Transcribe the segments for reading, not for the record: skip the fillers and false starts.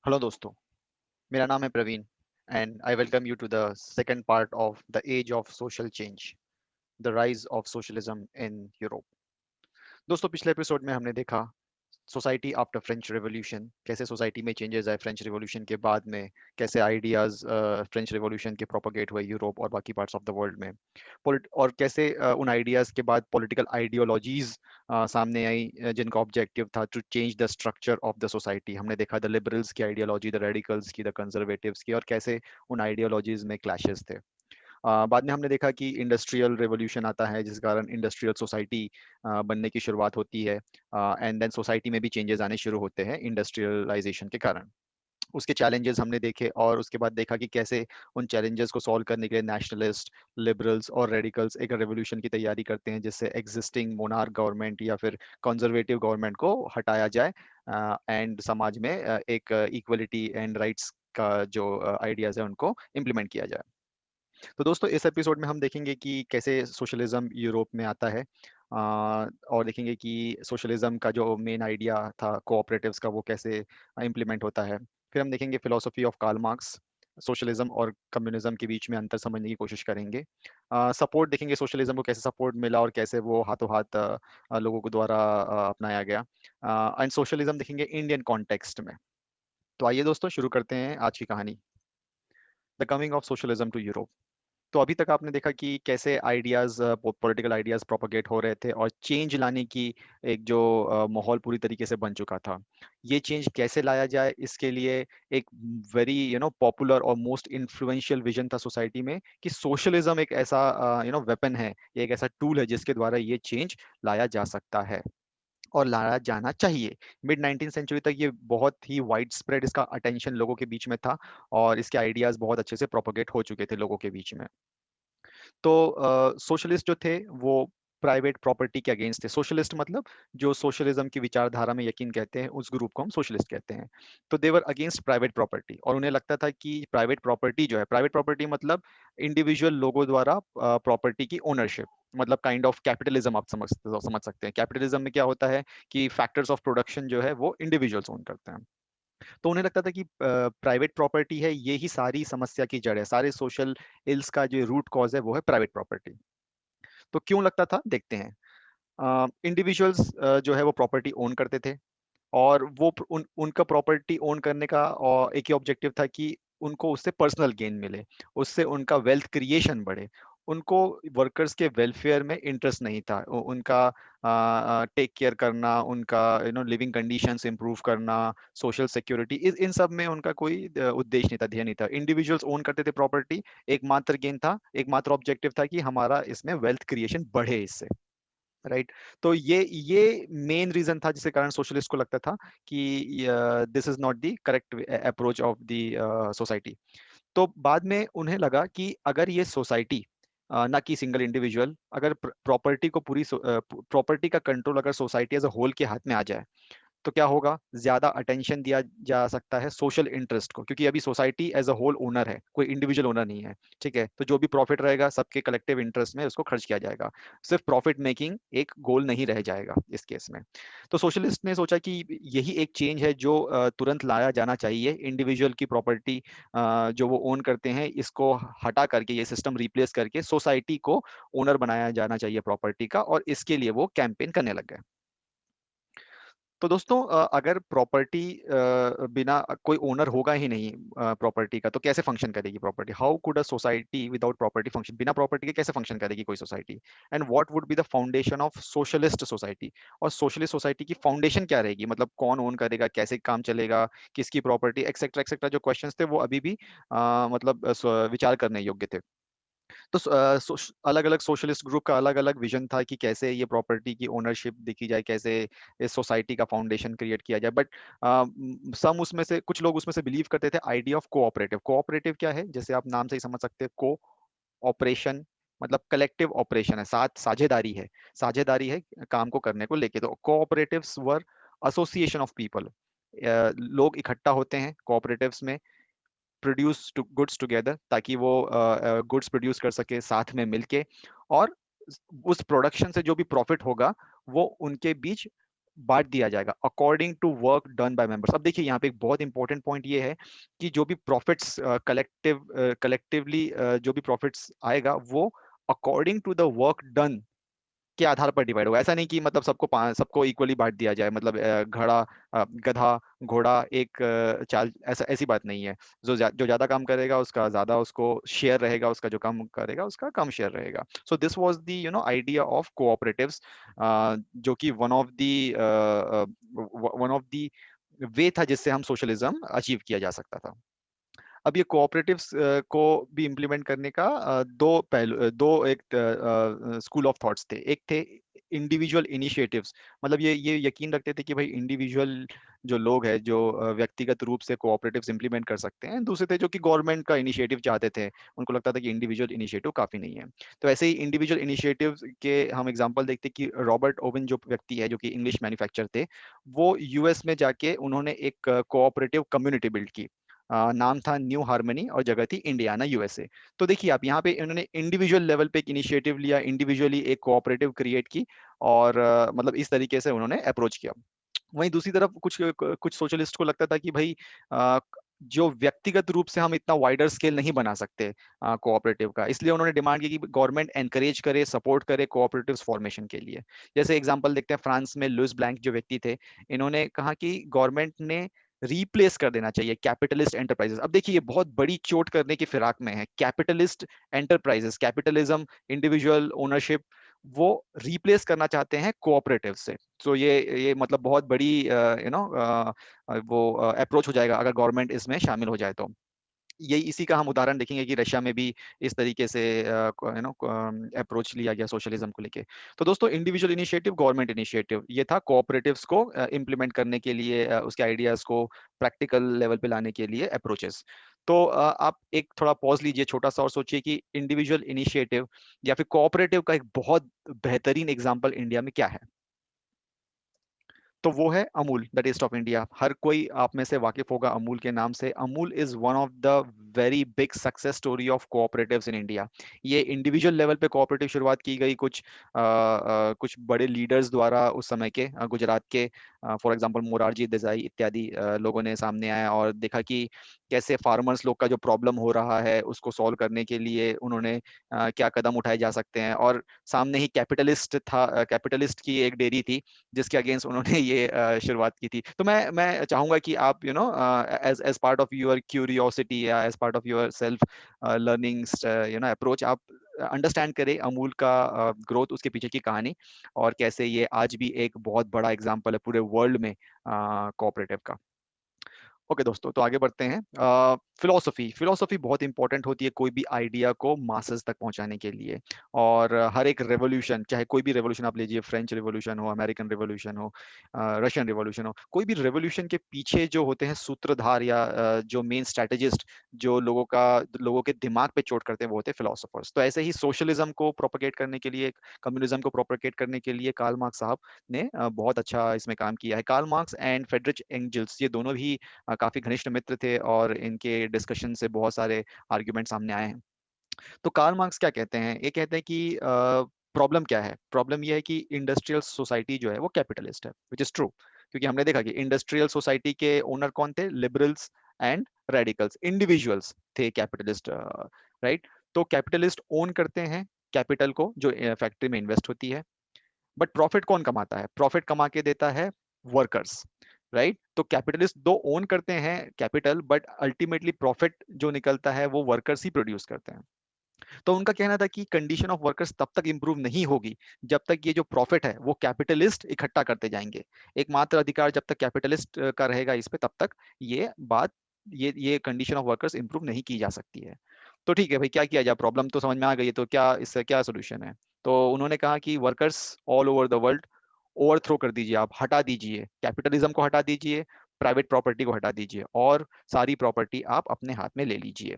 Hello दोस्तों, मेरा नाम है Praveen and I welcome you to the second part of the age of social change, the rise of socialism in Europe. दोस्तों, पिछले episode में हमने देखा सोसाइटी आफ्टर फ्रेंच रेवोल्यूशन, कैसे सोसाइटी में चेंजेस आए फ्रेंच रेवोल्यूशन के बाद में, कैसे आइडियाज फ्रेंच रेवोल्यूशन के प्रोपोगेट हुए यूरोप और बाकी पार्ट्स ऑफ द वर्ल्ड में। और कैसे उन आइडियाज के बाद पॉलिटिकल आइडियोलॉजीज सामने आई, जिनका ऑब्जेक्टिव था to change the structure of the society. हमने देखा द लिबरल्स की आइडियोलॉजी, द रेडिकल्स की, द कंजर्वेटिव्स की, और कैसे उन आइडियोलॉजीज में क्लैशेस थे। बाद में हमने देखा कि इंडस्ट्रियल रेवोल्यूशन आता है, जिस कारण इंडस्ट्रियल सोसाइटी बनने की शुरुआत होती है, एंड देन सोसाइटी में भी चेंजेस आने शुरू होते हैं इंडस्ट्रियलाइजेशन के कारण। उसके चैलेंजेस हमने देखे और उसके बाद देखा कि कैसे उन चैलेंजेस को सॉल्व करने के लिए नेशनलिस्ट, लिबरल्स और रेडिकल्स एक रेवोल्यूशन की तैयारी करते हैं, जिससे एग्जिस्टिंग मोनार्क गवर्नमेंट या फिर कंजर्वेटिव गवर्नमेंट को हटाया जाए एंड समाज में एक इक्वलिटी एंड राइट्स का जो आइडियाज है उनको इम्प्लीमेंट किया जाए। तो दोस्तों, इस एपिसोड में हम देखेंगे कि कैसे सोशलिज्म यूरोप में आता है, और देखेंगे कि सोशलिज्म का जो मेन आइडिया था कोऑपरेटिव्स का, वो कैसे इम्प्लीमेंट होता है। फिर हम देखेंगे philosophy of Karl Marx, socialism और कम्युनिज्म के बीच में अंतर समझने की कोशिश करेंगे। सपोर्ट देखेंगे सोशलिज्म को कैसे सपोर्ट मिला और कैसे वो हाथों हाथ लोगों को द्वारा अपनाया गया। एंड सोशलिज्म देखेंगे इंडियन कॉन्टेक्स्ट में। तो आइए दोस्तों, शुरू करते हैं आज की कहानी, the coming of socialism to Europe. तो अभी तक आपने देखा कि कैसे आइडियाज, पॉलिटिकल आइडियाज प्रोपोगेट हो रहे थे और चेंज लाने की एक जो माहौल पूरी तरीके से बन चुका था। ये चेंज कैसे लाया जाए, इसके लिए एक वेरी पॉपुलर और मोस्ट इन्फ्लुएंशियल विजन था सोसाइटी में कि सोशलिज्म एक ऐसा वेपन है, ये एक ऐसा टूल है जिसके द्वारा ये चेंज लाया जा सकता है और लाया जाना चाहिए। मिड 19 सेंचुरी तक ये बहुत ही वाइड स्प्रेड इसका अटेंशन लोगों के बीच में था और इसके आइडियाज बहुत अच्छे से प्रोपोगेट हो चुके थे लोगों के बीच में। तो सोशलिस्ट जो थे वो प्राइवेट प्रॉपर्टी के अगेंस्ट थे। सोशलिस्ट मतलब जो सोशलिज्म की विचारधारा में यकीन कहते हैं, उस ग्रुप को हम सोशलिस्ट कहते हैं। तो देवर अगेंस्ट प्राइवेट प्रॉपर्टी, और उन्हें लगता था कि प्राइवेट प्रॉपर्टी जो है, प्राइवेट प्रॉपर्टी मतलब इंडिविजुअल लोगों द्वारा प्रॉपर्टी की ओनरशिप, मतलब काइंड ऑफ कैपिटलिज्म आप समझ सकते हैं। कैपिटलिज्म में क्या होता है कि फैक्टर्स ऑफ प्रोडक्शन जो है वो इंडिविजुअल्स ओन करते हैं। तो उन्हें लगता था कि प्राइवेट प्रॉपर्टी है, ये ही सारी समस्या की जड़ है, सारे सोशल इल्स का जो रूट कॉज है वो है प्राइवेट प्रॉपर्टी। तो क्यों लगता था, देखते हैं। इंडिविजुअल्स जो है वो प्रॉपर्टी ओन करते थे, और वो उनका प्रॉपर्टी ओन करने का और एक ही ऑब्जेक्टिव था कि उनको उससे पर्सनल गेन मिले, उससे उनका वेल्थ क्रिएशन बढ़े। उनको वर्कर्स के वेलफेयर में इंटरेस्ट नहीं था। उनका टेक केयर करना, उनका लिविंग कंडीशंस इंप्रूव करना, सोशल सिक्योरिटी, इन सब में उनका कोई उद्देश्य नहीं था, ध्येय नहीं था। इंडिविजुअल्स ओन करते थे प्रॉपर्टी, एकमात्र गेन था, एकमात्र ऑब्जेक्टिव था कि हमारा इसमें वेल्थ क्रिएशन बढ़े इससे। राइट। तो ये मेन रीजन था जिसके कारण सोशलिस्ट को लगता था कि this is not the correct approach of the society. तो बाद में उन्हें लगा कि अगर ये सोसाइटी, ना कि सिंगल इंडिविजुअल, अगर प्रॉपर्टी को पूरी प्रॉपर्टी का कंट्रोल अगर सोसाइटी एज अ होल के हाथ में आ जाए, तो क्या होगा, ज्यादा अटेंशन दिया जा सकता है सोशल इंटरेस्ट को, क्योंकि अभी society as a whole owner है, कोई इंडिविजुअल ओनर नहीं है। ठीक है, तो जो भी प्रॉफिट रहेगा सबके कलेक्टिव इंटरेस्ट में उसको खर्च किया जाएगा। सिर्फ प्रॉफिट मेकिंग एक गोल नहीं रह जाएगा इस केस में। तो सोशलिस्ट ने सोचा कि यही एक चेंज है जो तुरंत लाया जाना चाहिए। इंडिविजुअल की प्रॉपर्टी जो वो ओन करते हैं, इसको हटा करके, ये सिस्टम रिप्लेस करके सोसाइटी को ओनर बनाया जाना चाहिए प्रॉपर्टी का, और इसके लिए वो कैंपेन करने लग गए। तो दोस्तों, अगर प्रॉपर्टी बिना कोई ओनर होगा ही नहीं प्रॉपर्टी का, तो कैसे फंक्शन करेगी property? How could a society without property function? बिना प्रॉपर्टी के कैसे फंक्शन करेगी कोई society? And what would be the foundation of socialist society? और सोशलिस्ट सोसाइटी की फाउंडेशन क्या रहेगी, मतलब कौन ओन करेगा, कैसे काम चलेगा, किसकी प्रॉपर्टी, एक्सेट्रा एक्सेट्रा, जो क्वेश्चंस थे वो अभी भी मतलब विचार करने योग्य थे। तो अलग अलग सोशलिस्ट ग्रुप का अलग अलग विजन था कि कैसे ये प्रॉपर्टी की ओनरशिप देखी जाए, कैसे इस सोसाइटी का फाउंडेशन क्रिएट किया जाए। बट सम उसमें से कुछ लोग उसमें से बिलीव करते थे आइडिया ऑफ कोऑपरेटिव। कोऑपरेटिव क्या है, जैसे आप नाम से ही समझ सकते हैं, को ऑपरेशन मतलब कलेक्टिव ऑपरेशन है, साथ साझेदारी है, साझेदारी है काम को करने को लेके। तो cooperatives were association of people, लोग इकट्ठा होते हैं कोऑपरेटिव्स में, प्रोड्यूस गुड्स टुगेदर, ताकि वो गुड्स प्रोड्यूस कर सके साथ में मिलके, और उस प्रोडक्शन से जो भी प्रॉफिट होगा वो उनके बीच बांट दिया जाएगा according to work done by members. अब देखिए यहाँ पे एक बहुत इंपॉर्टेंट पॉइंट ये है कि जो भी प्रॉफिट्स कलेक्टिवली जो भी प्रॉफिट्स आएगा वो according to the work done के आधार पर डिवाइड होगा। ऐसा नहीं कि मतलब सबको इक्वली बांट दिया जाए, मतलब गधा घोड़ा एक चाल, ऐसा ऐसी बात नहीं है। जो ज्यादा काम करेगा उसका ज्यादा उसको शेयर रहेगा, उसका जो कम करेगा उसका कम शेयर रहेगा। So this was the idea of cooperatives, जो कि वन ऑफ द वे था जिससे हम सोशलिज्म अचीव किया जा सकता था। अब ये कोऑपरेटिव्स को भी इम्प्लीमेंट करने का दो पहलू, दो एक स्कूल ऑफ थॉट्स थे। एक थे इंडिविजुअल इनिशिएटिव्स, मतलब ये यकीन रखते थे कि भाई इंडिविजुअल जो लोग हैं जो व्यक्तिगत रूप से कोऑपरेटिव्स इम्प्लीमेंट कर सकते हैं। दूसरे थे जो कि गवर्नमेंट का इनिशिएटिव चाहते थे, उनको लगता था कि इंडिविजुअल इनिशिएटिव काफी नहीं है। तो ऐसे ही इंडिविजुअल इनिशिएटिव के हम एग्जांपल देखते कि रॉबर्ट ओवन जो व्यक्ति है, जो कि इंग्लिश मैन्युफैक्चर थे, वो यूएस में जाके उन्होंने एक कोऑपरेटिव कम्युनिटी बिल्ड की। नाम था न्यू हार्मनी और जगह थी इंडियाना यूएसए। तो देखिए आप यहाँ पे इन्होंने इंडिविजुअल लेवल पे एक इनिशिएटिव लिया, इंडिविजुअली एक कोऑपरेटिव क्रिएट की, और मतलब इस तरीके से उन्होंने अप्रोच किया। वहीं दूसरी तरफ कुछ कुछ सोशलिस्ट को लगता था कि भाई अ, जो व्यक्तिगत रूप से हम इतना वाइडर स्केल नहीं बना सकते कोऑपरेटिव का, इसलिए उन्होंने डिमांड की कि गवर्नमेंट एनकरेज करे, सपोर्ट करे कोऑपरेटिव फॉर्मेशन के लिए। जैसे एग्जांपल देखते हैं फ्रांस में लुइस ब्लैंक जो व्यक्ति थे, इन्होंने कहा कि गवर्नमेंट ने रिप्लेस कर देना चाहिए कैपिटलिस्ट एंटरप्राइजेस। अब देखिए ये बहुत बड़ी चोट करने की फिराक में है, capitalist enterprises, capitalism, individual ownership, वो रिप्लेस करना चाहते हैं कोऑपरेटिव से। तो ये मतलब बहुत बड़ी वो अप्रोच हो जाएगा अगर गवर्नमेंट इसमें शामिल हो जाए तो। यही इसी का हम उदाहरण देखेंगे कि रशिया में भी इस तरीके से अप्रोच लिया गया सोशलिज्म को लेके। तो दोस्तों इंडिविजुअल इनिशिएटिव, गवर्नमेंट इनिशिएटिव, ये था कोऑपरेटिव्स को इम्प्लीमेंट करने के लिए, उसके आइडियाज को प्रैक्टिकल लेवल पे लाने के लिए अप्रोचेस। तो आप एक थोड़ा पॉज लीजिए छोटा सा और सोचिए कि इंडिविजुअल इनिशिएटिव या फिर कोऑपरेटिव का एक बहुत बेहतरीन एग्जाम्पल इंडिया में क्या है। तो वो है Amul, the taste of India. हर कोई आप में से वाकिफ होगा अमूल के नाम से। Amul is one of the very big success story of cooperatives in India. ये इंडिविजुअल लेवल पे कोऑपरेटिव शुरुआत की गई कुछ बड़े लीडर्स द्वारा उस समय के, गुजरात के, फॉर एग्जांपल मोरारजी देसाई इत्यादि लोगों ने सामने आया और देखा कि कैसे फार्मर्स लोग का जो प्रॉब्लम हो रहा है उसको सॉल्व करने के लिए उन्होंने क्या कदम उठाए जा सकते हैं। और सामने ही कैपिटलिस्ट की एक डेयरी थी जिसके अगेंस्ट उन्होंने ये शुरुआत की थी। तो मैं चाहूंगा कि आप as as part of your curiosity या as part of your self learning approach, आप अंडरस्टैंड करें अमूल का ग्रोथ, उसके पीछे की कहानी, और कैसे ये आज भी एक बहुत बड़ा एग्जाम्पल है पूरे वर्ल्ड में कोऑपरेटिव का। ओके दोस्तों, तो आगे बढ़ते हैं। फिलोसफी बहुत इंपॉर्टेंट होती है कोई भी आइडिया को मासेस तक पहुंचाने के लिए। और हर एक रेवोल्यूशन, चाहे कोई भी रेवोल्यूशन आप लीजिए, फ्रेंच रेवोल्यूशन हो, अमेरिकन रेवोल्यूशन हो, रशियन रेवोल्यूशन हो, कोई भी रेवोल्यूशन के पीछे जो होते हैं सूत्रधार या जो मेन स्ट्रेटेजिस्ट, जो लोगों के दिमाग पे चोट करते हैं, वो होते हैं फिलोसफर्स। तो ऐसे ही सोशलिज्म को प्रोपोगेट करने के लिए, कम्युनिज्म को प्रोपोगेट करने के लिए कार्ल मार्क्स साहब ने बहुत अच्छा इसमें काम किया है। Karl Marx and Friedrich Engels, ये दोनों भी काफी घनिष्ठ मित्र थे और इनके डिस्कशन से बहुत सारे आर्ग्यूमेंट सामने आए हैं। तो कार्ल मार्क्स क्या कहते हैं, ये कहते हैं कि प्रॉब्लम क्या है। प्रॉब्लम यह है कि इंडस्ट्रियल सोसाइटी जो है वो कैपिटलिस्ट है, विच इज ट्रू। क्योंकि हमने देखा कि इंडस्ट्रियल सोसाइटी के ओनर कौन थे, लिबरल्स एंड रेडिकल्स, इंडिविजुअल्स थे कैपिटलिस्ट, राइट। तो कैपिटलिस्ट ओन करते हैं कैपिटल को जो फैक्ट्री में इन्वेस्ट होती है, बट प्रॉफिट कौन कमाता है, प्रॉफिट कमा के देता है वर्कर्स, राइट। तो कैपिटलिस्ट दो ओन करते हैं कैपिटल, बट अल्टीमेटली प्रॉफिट जो निकलता है वो वर्कर्स ही प्रोड्यूस करते हैं। तो उनका कहना था कि कंडीशन ऑफ वर्कर्स तब तक इंप्रूव नहीं होगी जब तक ये जो प्रॉफिट है वो कैपिटलिस्ट इकट्ठा करते जाएंगे। एकमात्र अधिकार जब तक कैपिटलिस्ट का रहेगा इस पे, तब तक ये बात, ये कंडीशन ऑफ वर्कर्स इंप्रूव नहीं की जा सकती है। तो ठीक है भाई, क्या किया जाए, प्रॉब्लम तो समझ में आ गई है, तो क्या इससे क्या सोल्यूशन है। तो उन्होंने कहा कि workers all over the world overthrow कर दीजिए, आप हटा दीजिए, कैपिटलिज्म को हटा दीजिए, प्राइवेट प्रॉपर्टी को हटा दीजिए, और सारी प्रॉपर्टी आप अपने हाथ में ले लीजिए।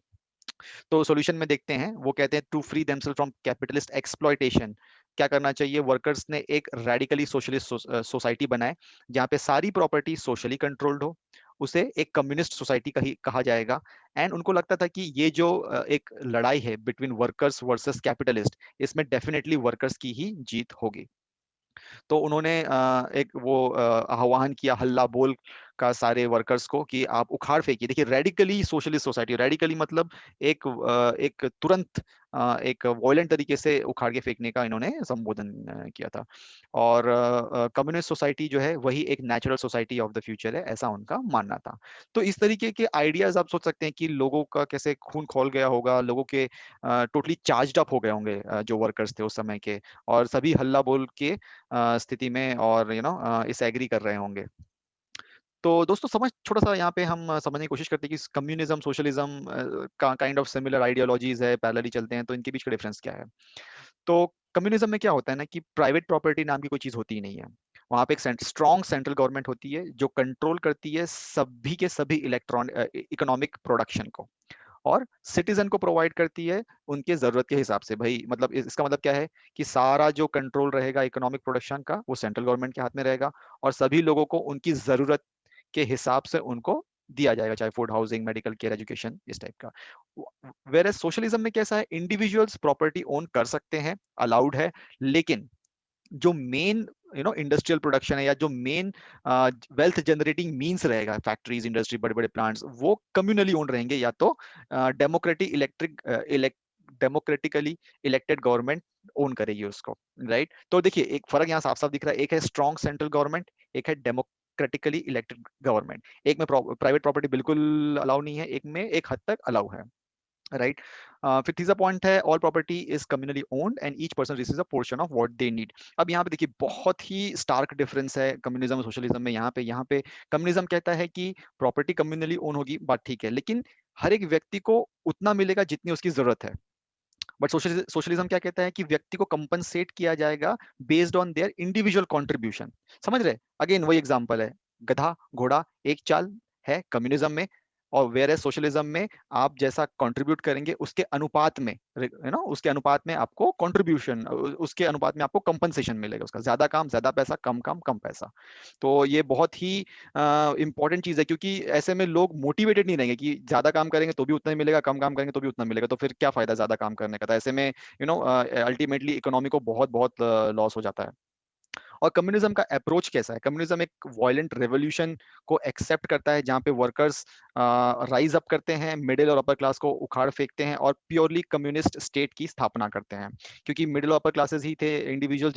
तो सॉल्यूशन में देखते हैं, वो कहते हैं to free themselves from capitalist exploitation, क्या करना चाहिए, वर्कर्स ने एक रेडिकली सोशलिस्ट सोसाइटी बनाए जहां पे सारी प्रॉपर्टी सोशली कंट्रोल्ड हो। उसे एक कम्युनिस्ट सोसाइटी का ही कहा जाएगा। एंड उनको लगता था कि ये जो एक लड़ाई है बिटवीन वर्कर्स वर्सेस कैपिटलिस्ट, इसमें डेफिनेटली वर्कर्स की ही जीत होगी। तो उन्होंने एक वो आह्वान किया, हल्ला बोल का सारे वर्कर्स को कि आप उखाड़ फेंकिए। देखिए, रेडिकली सोशलिस्ट सोसाइटी, रेडिकली मतलब एक तुरंत एक वॉयलेंट तरीके से उखाड़ के फेंकने का इन्होंने संबोधन किया था। और कम्युनिस्ट सोसाइटी जो है वही एक natural society of the future है, ऐसा उनका मानना था। तो इस तरीके के आइडियाज आप सोच सकते हैं कि लोगों का कैसे खून खौल गया होगा, लोगों के टोटली चार्ज अप हो गए होंगे जो वर्कर्स थे उस समय के, और सभी हल्ला बोल के स्थिति में और इस एग्री कर रहे होंगे। तो दोस्तों, समझ थोड़ा सा यहाँ पे हम समझने की कोशिश करते हैं कि कम्युनिज्म सोशलिज्म का काइंड ऑफ सिमिलर आइडियोलॉजीज है, पैरेलली चलते हैं, तो इनके बीच का डिफरेंस क्या है। तो कम्युनिज्म में क्या होता है ना कि प्राइवेट प्रॉपर्टी नाम की कोई चीज होती ही नहीं है। वहां पे एक स्ट्रॉन्ग सेंट्रल गवर्नमेंट होती है जो कंट्रोल करती है सभी के सभी इकोनॉमिक प्रोडक्शन को, और सिटीजन को प्रोवाइड करती है उनके जरूरत के हिसाब से। भाई मतलब इसका मतलब क्या है कि सारा जो कंट्रोल रहेगा इकोनॉमिक प्रोडक्शन का वो सेंट्रल गवर्नमेंट के हाथ में रहेगा, और सभी लोगों को उनकी जरूरत के हिसाब से उनको दिया जाएगा, चाहे food, housing, medical care, education, इस टाइप का। वेयर सोशलिज्म में कैसा है, इंडिविजुअल्स प्रॉपर्टी ओन कर सकते हैं, अलाउड है, लेकिन जो मेन इंडस्ट्रियल प्रोडक्शन है या जो मेन वेल्थ जनरेटिंग मींस रहेगा, फैक्ट्रीज, इंडस्ट्री, बड़े बड़े प्लांट्स, वो कम्युनली ओन रहेंगे, या तो democratic democratically elected government own करेगी उसको। राइट, तो देखिए एक फर्क यहाँ साफ साफ दिख रहा है, एक है स्ट्रॉन्ग सेंट्रल गवर्नमेंट, एक है डेमोक्रेटिकली इलेक्टेड गवर्नमेंट। एक में प्राइवेट प्रॉपर्टी बिल्कुल अलाउ नहीं है, एक में एक हद तक अलाउ है। राइट, फिर तीसरा पॉइंट है, all property is communally owned and each person receives a portion of what they need. अब यहाँ पे देखिए बहुत ही स्टार्क डिफरेंस है कम्युनिज्म और सोशलिज्म में। यहाँ पे कम्युनिज्म कहता है कि प्रॉपर्टी कम्युनली ओन होगी, बात ठीक है, लेकिन हर एक व्यक्ति को उतना मिलेगा जितनी उसकी जरूरत है। बट सोशलिज्म क्या कहता है कि व्यक्ति को कंपनसेट किया जाएगा based on their individual contribution. समझ रहे, अगेन वही एग्जांपल है, गधा घोड़ा एक चाल है कम्युनिज्म में, और वेयर सोशलिज्म में आप जैसा कंट्रीब्यूट करेंगे उसके अनुपात में, उसके अनुपात में आपको कंट्रीब्यूशन, उसके अनुपात में आपको कंपनसेशन मिलेगा, उसका ज्यादा काम ज्यादा पैसा, कम काम कम पैसा। तो ये बहुत ही इंपॉर्टेंट चीज है, क्योंकि ऐसे में लोग मोटिवेटेड नहीं रहेंगे कि ज्यादा काम करेंगे तो भी उतना ही मिलेगा, कम काम करेंगे तो भी उतना मिलेगा, तो फिर क्या फायदा ज्यादा काम करने का। तो ऐसे में अल्टीमेटली इकोनॉमी को बहुत बहुत लॉस हो जाता है। और कम्युनिज्म का अप्रोच कैसा है, कम्युनिज्म एक वायलेंट रेवोल्यूशन को एक्सेप्ट करता है, जहां पे वर्कर्स राइज अप करते हैं, मिडिल और अपर क्लास को उखाड़ फेंकते हैं और प्योरली कम्युनिस्ट स्टेट की स्थापना करते हैं, क्योंकि मिडिल और अपर क्लासेस ही थे इंडिविजुअल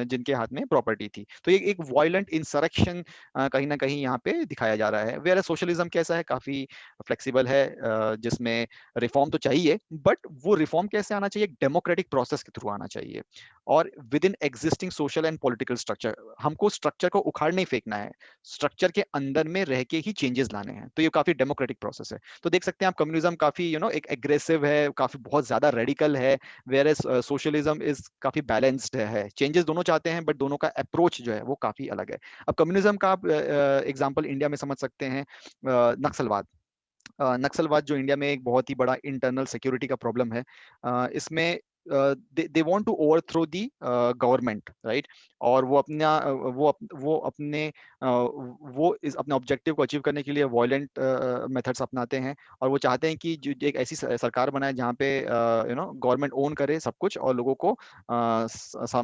जिनके हाथ में प्रॉपर्टी थी। तो ये एक वायलेंट इंसरेक्शन कहीं ना कहीं यहाँ पे दिखाया जा रहा है। वेयर सोशलिज्म कैसा है, काफी फ्लेक्सिबल है, जिसमें रिफॉर्म तो चाहिए, बट वो रिफॉर्म कैसे आना चाहिए, डेमोक्रेटिक प्रोसेस के थ्रू आना चाहिए, और with in existing social and political structure. हमको स्ट्रक्चर को उखाड़ नहीं फेंकना है, स्ट्रक्चर के अंदर में रह के ही चेंजेस लाने हैं। तो ये काफी डेमोक्रेटिक प्रोसेस है। तो देख सकते हैं आप, कम्युनिज्म काफी एक एग्रेसिव है, काफी बहुत ज्यादा रेडिकल है, वेयर एज सोशलिज्म इज काफी बैलेंस्ड है। चेंजेस दोनों चाहते हैं, बट दोनों का अप्रोच जो है वो काफी अलग है। अब कम्युनिज्म का आप एग्जाम्पल इंडिया में समझ सकते हैं, नक्सलवाद। नक्सलवाद जो इंडिया में एक बहुत ही बड़ा इंटरनल सिक्योरिटी का प्रॉब्लम है, इसमें they want to overthrow the government, right. और वो अपना वो अपने वो इस अपने ऑब्जेक्टिव को अचीव करने के लिए वायलेंट मेथड्स अपनाते हैं, और वो चाहते हैं कि जो एक ऐसी सरकार बनाए जहाँ पे गवर्नमेंट ओन करे सब कुछ, और लोगों को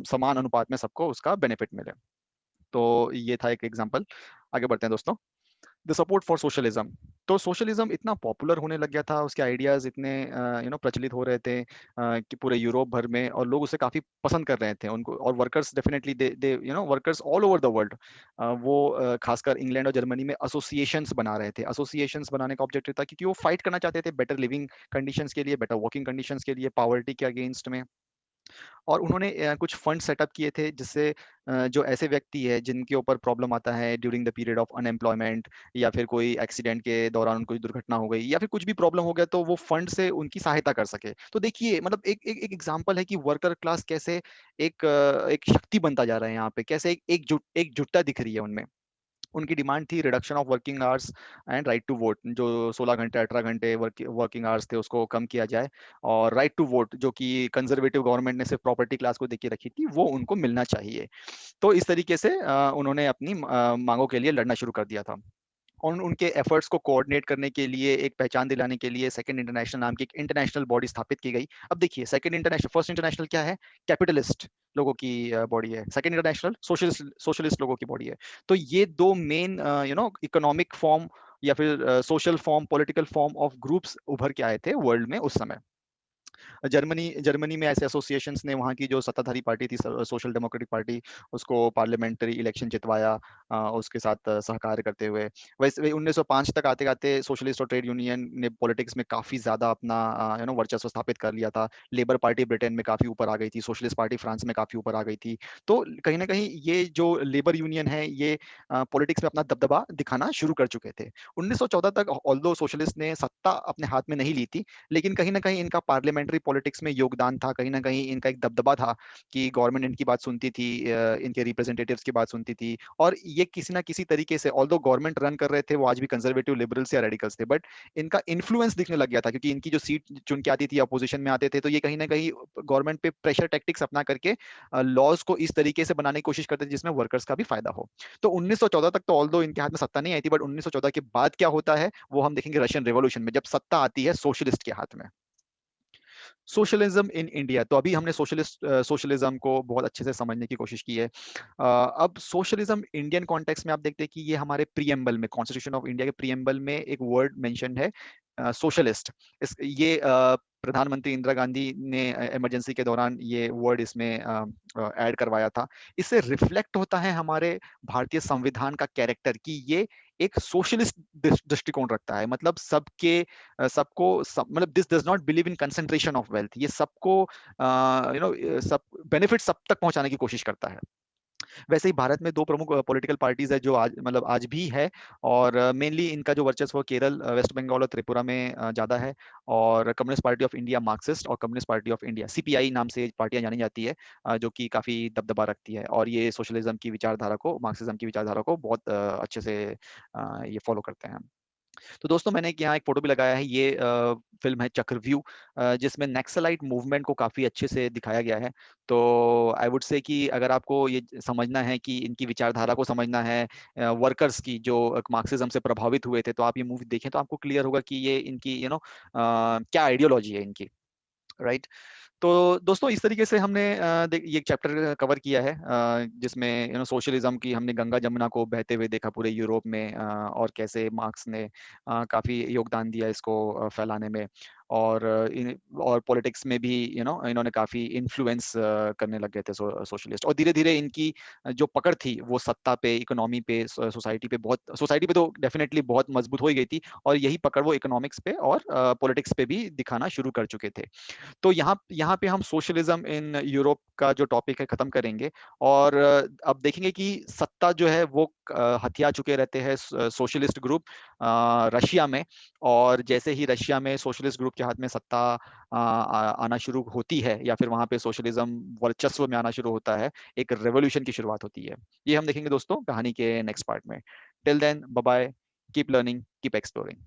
समान अनुपात में सबको उसका बेनिफिट मिले। तो ये था एक एग्जांपल। आगे बढ़ते हैं दोस्तों। The support for socialism. तो सोशलिज्म इतना पॉपुलर होने लग गया था, उसके आइडियाज इतने प्रचलित हो रहे थे कि पूरे यूरोप भर में, और लोग उसे काफी पसंद कर रहे थे उनको, और workers definitely they workers all over the world वो खासकर इंग्लैंड और जर्मनी में एसोसिएशंस बना रहे थे। एसोसिएशंस बनाने का ऑब्जेक्टिव था क्योंकि वो फाइट करना चाहते थे बेटर लिविंग कंडीशंस के लिए, बेटर वर्किंग कंडीशंस के लिए, पॉवर्टी के अगेंस्ट में। और उन्होंने कुछ फंड सेटअप किए थे, जिससे जो ऐसे व्यक्ति है जिनके ऊपर प्रॉब्लम आता है during the period of unemployment, या फिर कोई एक्सीडेंट के दौरान उनको दुर्घटना हो गई, या फिर कुछ भी प्रॉब्लम हो गया, तो वो फंड से उनकी सहायता कर सके। तो देखिए मतलब एक एग्जांपल है कि वर्कर क्लास कैसे एक शक्ति बनता जा रहा है यहाँ पे, कैसे एकजुटता दिख रही है उनमें। उनकी डिमांड थी reduction of working hours and right to vote, जो 16 घंटे 18 घंटे वर्किंग आवर्स थे उसको कम किया जाए, और राइट टू वोट जो कि कंजर्वेटिव गवर्नमेंट ने सिर्फ प्रॉपर्टी क्लास को देके रखी थी, वो उनको मिलना चाहिए। तो इस तरीके से उन्होंने अपनी मांगों के लिए लड़ना शुरू कर दिया था। और उनके एफर्ट्स को कोऑर्डिनेट करने के लिए, एक पहचान दिलाने के लिए सेकंड इंटरनेशनल नाम की एक इंटरनेशनल बॉडी स्थापित की गई। अब देखिए, सेकंड इंटरनेशनल, फर्स्ट इंटरनेशनल क्या है? कैपिटलिस्ट लोगों की बॉडी है। सेकंड इंटरनेशनल सोशलिस्ट सोशलिस्ट लोगों की बॉडी है। तो ये दो मेन इकोनॉमिक फॉर्म या फिर social form, political form of groups उभर के आए थे वर्ल्ड में उस समय। जर्मनी जर्मनी में ऐसे एसोसिएशंस ने वहाँ की जो सत्ताधारी पार्टी थी, सोशल डेमोक्रेटिक पार्टी, उसको पार्लियामेंट्री इलेक्शन जितवाया उसके साथ सहकार्य करते हुए। वैसे 1905 तक आते आते सोशलिस्ट और ट्रेड यूनियन ने पॉलिटिक्स में काफी ज्यादा अपना वर्चस्व स्थापित कर लिया था। लेबर पार्टी ब्रिटेन में काफी ऊपर आ गई थी, सोशलिस्ट पार्टी फ्रांस में काफी ऊपर आ गई थी। तो कहीं ना कहीं ये जो लेबर यूनियन है, ये पॉलिटिक्स में अपना दबदबा दिखाना शुरू कर चुके थे। 1914 तक ऑल्दो सोशलिस्ट ने सत्ता अपने हाथ में नहीं ली थी, लेकिन कहीं ना कहीं इनका पार्लियामेंट्री पॉलिटिक्स में योगदान था, कहीं ना कहीं इनका एक दबदबा था कि गवर्नमेंट इनकी बात सुनती थी, इनके रिप्रेजेंटेटिव्स की बात सुनती थी। और ये किसी ना किसी तरीके से, ऑल्दो गवर्नमेंट रन कर रहे थे वो आज भी कंजर्वेटिव लिबरल्स या रेडिकल्स थे, बट इनका इन्फ्लुएंस दिखने लग गया था, क्योंकि इनकी जो सीट चुन के आती थी, अपोजिशन में आते थे, तो ये कहीं ना कहीं गवर्नमेंट पे प्रेशर टैक्टिक्स अपना करके लॉज को इस तरीके से बनाने की कोशिश करते थे जिसमें वर्कर्स का भी फायदा हो। तो 1914 तक तो ऑल्दो इनके हाथ में सत्ता नहीं आई थी, बट 1914 के बाद क्या होता है वो हम देखेंगे रशियन रिवॉल्यूशन में, जब सत्ता आती है सोशलिस्ट के हाथ में। सोशलिज्म इन इंडिया, तो अभी हमने सोशलिज्म को बहुत अच्छे से समझने की कोशिश की है। अब सोशलिज्म इंडियन कॉन्टेक्स्ट में आप देखते हैं कि ये हमारे प्रीएम्बल में, कॉन्स्टिट्यूशन ऑफ इंडिया के प्रीएम्बल में एक वर्ड मेंशन है, सोशलिस्ट। इस ये प्रधानमंत्री इंदिरा गांधी ने इमरजेंसी के दौरान ये वर्ड इसमें ऐड करवाया था। इससे रिफ्लेक्ट होता है हमारे भारतीय संविधान का कैरेक्टर, कि ये एक सोशलिस्ट दृष्टिकोण रखता है। मतलब सबको मतलब this does not believe in concentration of wealth, ये सबको सब बेनिफिट सब तक पहुंचाने की कोशिश करता है। वैसे ही भारत में दो प्रमुख पॉलिटिकल पार्टीज है जो आज मतलब आज भी है, और मेनली इनका जो वर्चस्व केरल, वेस्ट बंगाल और त्रिपुरा में ज्यादा है। और Communist Party of India Marxist और Communist Party of India CPI नाम से पार्टियां जानी जाती है, जो कि काफी दबदबा रखती है, और ये सोशलिज्म की विचारधारा को, मार्क्सिज्म की विचारधारा को बहुत अच्छे से ये फॉलो करते हैं। तो दोस्तों, मैंने यहाँ एक फोटो भी लगाया है, ये फिल्म है चक्रव्यूह, जिसमें नक्सलाइट मूवमेंट को काफी अच्छे से दिखाया गया है। तो आई वुड से कि अगर आपको ये समझना है कि इनकी विचारधारा को समझना है, वर्कर्स की जो मार्क्सिज्म से प्रभावित हुए थे, तो आप ये मूवी देखें तो आपको क्लियर होगा कि ये इनकी क्या आइडियोलॉजी है इनकी, राइट। तो दोस्तों, इस तरीके से हमने ये चैप्टर कवर किया है, जिसमें सोशलिज्म की हमने गंगा जमुना को बहते हुए देखा पूरे यूरोप में, और कैसे मार्क्स ने काफी योगदान दिया इसको फैलाने में। और और पॉलिटिक्स में भी इन्होंने काफी इन्फ्लुएंस करने लग गए थे सोशलिस्ट, और धीरे धीरे इनकी जो पकड़ थी वो सत्ता पे, इकोनॉमी पे, सोसाइटी पे तो डेफिनेटली बहुत मजबूत हो ही गई थी, और यही पकड़ वो इकोनॉमिक्स पे और पॉलिटिक्स पे भी दिखाना शुरू कर चुके थे। तो यहाँ यहाँ पे हम सोशलिज्म इन यूरोप का जो टॉपिक है खत्म करेंगे, और अब देखेंगे कि सत्ता जो है वो हथिया चुके रहते हैं सोशलिस्ट ग्रुप रशिया में। और जैसे ही रशिया में सोशलिस्ट ग्रुप के हाथ में सत्ता आना शुरू होती है, या फिर वहां पे सोशलिज्म वर्चस्व में आना शुरू होता है, एक रेवोल्यूशन की शुरुआत होती है। ये हम देखेंगे दोस्तों कहानी के नेक्स्ट पार्ट में। Till then, bye bye, keep learning, keep exploring.